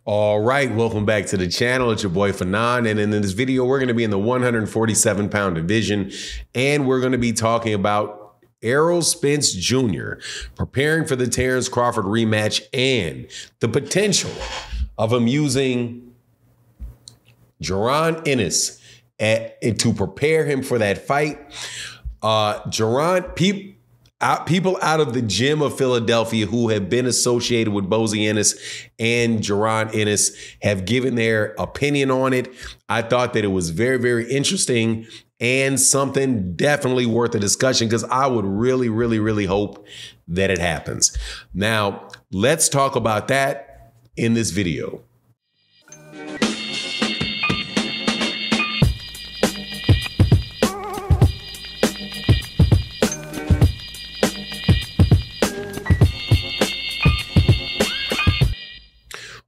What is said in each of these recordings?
All right, welcome back to the channel. It's your boy Fanon, and in this video, we're going to be in the 147-pound division, and we're going to be talking about Errol Spence Jr. preparing for the Terrence Crawford rematch and the potential of him using Jaron Ennis to prepare him for that fight. People out of the gym of Philadelphia who have been associated with Bozy Ennis and Jaron Ennis have given their opinion on it. I thought that it was very, very interesting and something definitely worth a discussion because I would really, really, really hope that it happens. Now, let's talk about that in this video.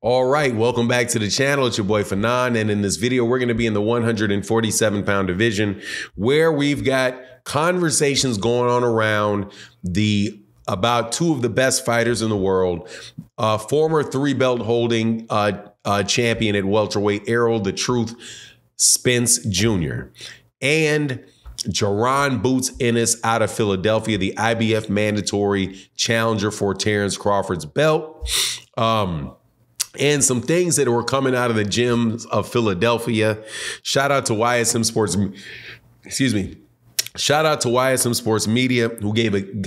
All right, welcome back to the channel. It's your boy Fanon, and in this video, we're going to be in the 147-pound division where we've got conversations going on around about two of the best fighters in the world, former three-belt holding champion at welterweight, Errol "The Truth" Spence Jr., and Jaron "Boots" Ennis out of Philadelphia, the IBF mandatory challenger for Terrence Crawford's belt. And some things that were coming out of the gyms of Philadelphia. Shout out to YSM Sports, Shout out to YSM Sports Media, who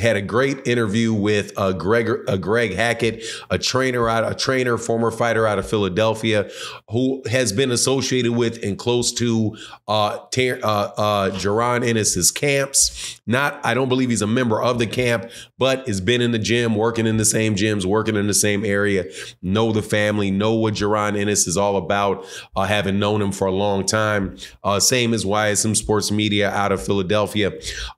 had a great interview with Greg Hackett, a trainer, former fighter out of Philadelphia, who has been associated with and close to Jaron Ennis's camps. I don't believe he's a member of the camp, but has been in the gym, working in the same gyms, working in the same area, know the family, know what Jaron Ennis is all about, having known him for a long time. Same as YSM Sports Media out of Philadelphia.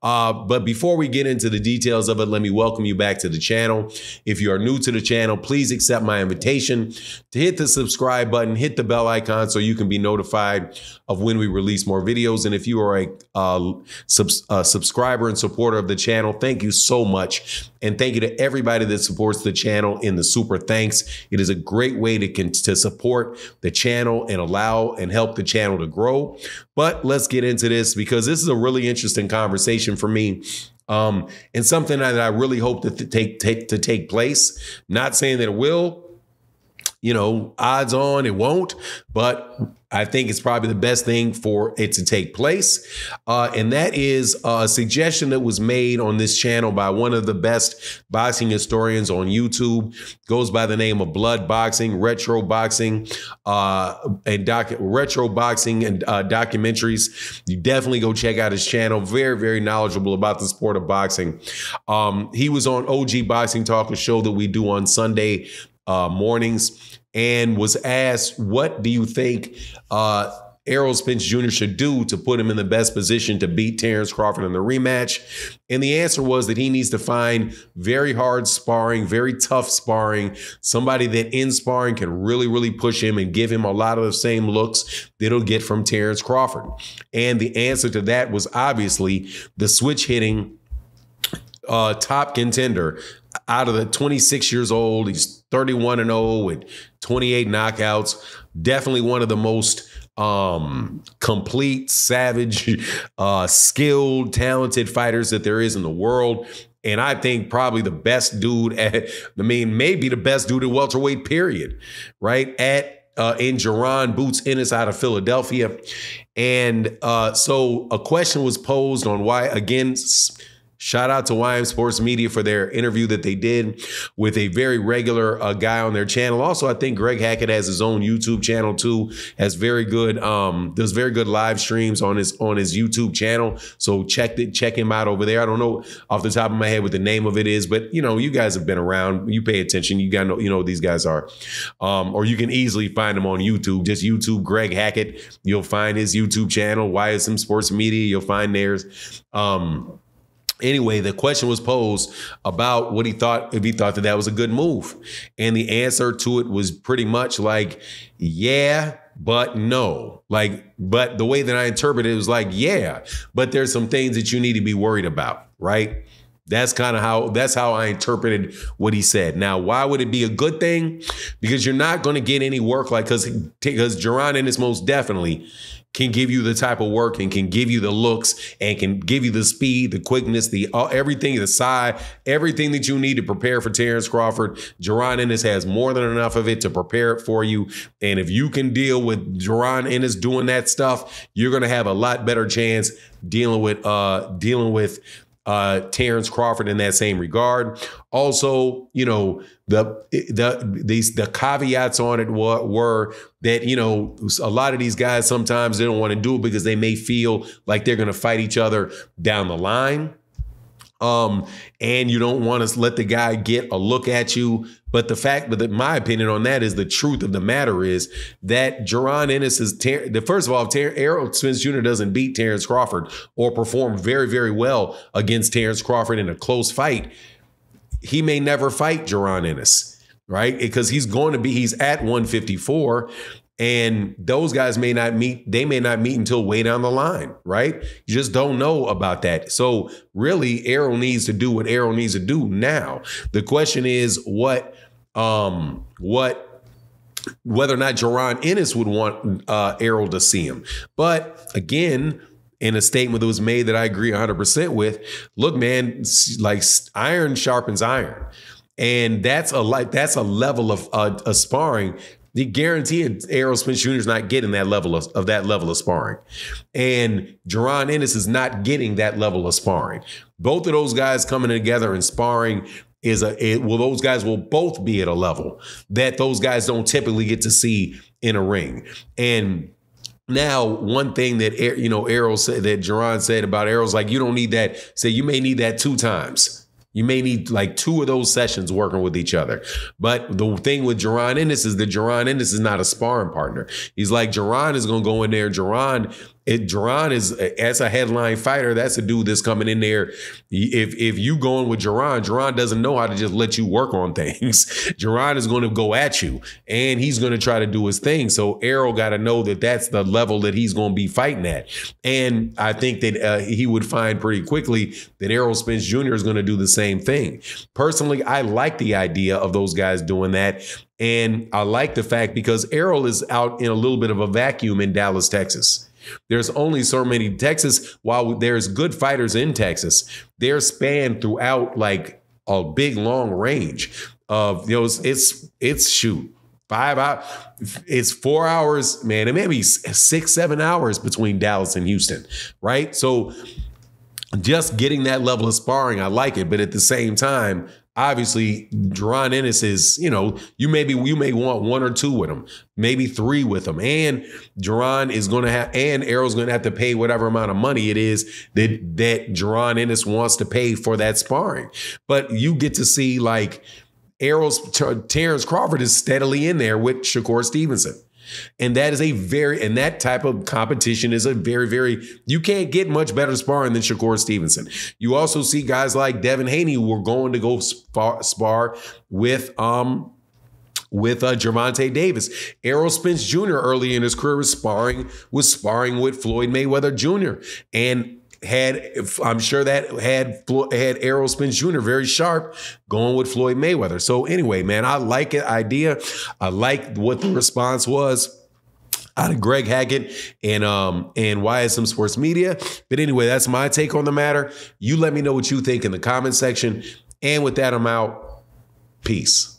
But before we get into the details of it, let me welcome you back to the channel. If you are new to the channel, please accept my invitation to hit the subscribe button, hit the bell icon so you can be notified of when we release more videos. And if you are a subscriber and supporter of the channel, thank you so much. And thank you to everybody that supports the channel in the super thanks. It is a great way to support the channel and allow and help the channel to grow. But let's get into this because this is a really interesting conversation for me. And something that I really hope to take place. Not saying that it will, odds on it won't, but I think it's probably the best thing for it to take place. And that is a suggestion that was made on this channel by one of the best boxing historians on YouTube. Goes by the name of Blood Boxing, Retro Boxing, and documentaries. You definitely go check out his channel. Very, very knowledgeable about the sport of boxing. He was on OG Boxing Talk, a show that we do on Sunday mornings, and was asked, what do you think Errol Spence Jr. should do to put him in the best position to beat Terrence Crawford in the rematch? And the answer was that he needs to find very hard sparring, very tough sparring, somebody that in sparring can really, really push him and give him a lot of the same looks that he'll get from Terrence Crawford. And the answer to that was obviously the switch hitting top contender. Out of the 26 years old, he's 31-0 with 28 knockouts. Definitely one of the most complete, savage, skilled, talented fighters that there is in the world. And I think probably the best dude maybe the best dude at welterweight, period, right? In Jaron "Boots" Ennis out of Philadelphia. And so a question was posed on why, again, shout out to YM Sports Media for their interview that they did with a very regular guy on their channel. Also, I think Greg Hackett has his own YouTube channel too. Has very good, does very good live streams on his YouTube channel. So check him out over there. I don't know off the top of my head what the name of it is, but you guys have been around. You pay attention. You gotta know, who these guys are. Or you can easily find them on YouTube. Just YouTube Greg Hackett. You'll find his YouTube channel. YSM Sports Media. You'll find theirs. Anyway, the question was posed about what he thought, if he thought that was a good move. And the answer to it was pretty much like, yeah, but no. But the way that I interpreted it was like, yeah, but there's some things that you need to be worried about, right? That's how I interpreted what he said. Now, why would it be a good thing? Because you're not going to get any work because Jaron Ennis most definitely can give you the type of work and can give you the looks and can give you the speed, the quickness, the everything, the side, everything that you need to prepare for Terrence Crawford. Jaron Ennis has more than enough of it to prepare it for you. And if you can deal with Jaron Ennis doing that stuff, you're going to have a lot better chance dealing with Terrence Crawford in that same regard. Also, the caveats on it were that, a lot of these guys, sometimes they don't want to do it because they may feel like they're going to fight each other down the line. And you don't want to let the guy get a look at you. But my opinion on that is the truth of the matter is that Jaron Ennis first of all, if Errol Spence Jr. doesn't beat Terrence Crawford or perform very, very well against Terrence Crawford in a close fight, he may never fight Jaron Ennis, right? Because he's at 154. And those guys may not meet until way down the line, right? You just don't know about that. So really, Errol needs to do what Errol needs to do now. The question is whether or not Jaron Ennis would want Errol to see him. But again, in a statement that was made that I agree 100% with, look, man, like iron sharpens iron. And that's a level of sparring. The guarantee Errol Spence Jr. is not getting that level of sparring. And Jaron Ennis is not getting that level of sparring. Both of those guys coming together and sparring those guys will both be at a level that those guys don't typically get to see in a ring. And now, one thing that Errol said, that Jaron said about Errol's like, you don't need that. Say you may need that 2 times. You may need like 2 of those sessions working with each other. But the thing with Jaron Ennis is that Jaron Ennis is not a sparring partner. He's like, Jaron is going to go in there. Jaron is, as a headline fighter, that's a dude that's coming in there. If you going with Jaron doesn't know how to just let you work on things. Jaron is going to go at you and he's going to try to do his thing. So Errol got to know that that's the level that he's going to be fighting at. And I think that he would find pretty quickly that Errol Spence Jr. is going to do the same thing. Personally, I like the idea of those guys doing that. And I like the fact because Errol is out in a little bit of a vacuum in Dallas, Texas. There's only so many Texas. While there's good fighters in Texas, they're spanned throughout like a big, long range of, it's shoot 5 hours. It's 4 hours, man. It may be 6-7 hours between Dallas and Houston, right? So just getting that level of sparring, I like it. But at the same time, obviously, Jaron Ennis is, you may want 1 or 2 with him, maybe 3 with him. And Jaron is going to have, and Errol's going to have to pay whatever amount of money it is that Jaron Ennis wants to pay for that sparring. But you get to see like Terrence Crawford is steadily in there with Shakur Stevenson. And that type of competition is you can't get much better sparring than Shakur Stevenson. You also see guys like Devin Haney who are going to go spar with Gervonta Davis. Errol Spence Jr. early in his career was sparring with Floyd Mayweather Jr. and I'm sure that had Errol Spence Jr. very sharp going with Floyd Mayweather. So anyway, man, I like the idea. I like what the response was out of Greg Hackett and YSM Sports Media. But anyway, that's my take on the matter. You let me know what you think in the comment section. And with that, I'm out. Peace.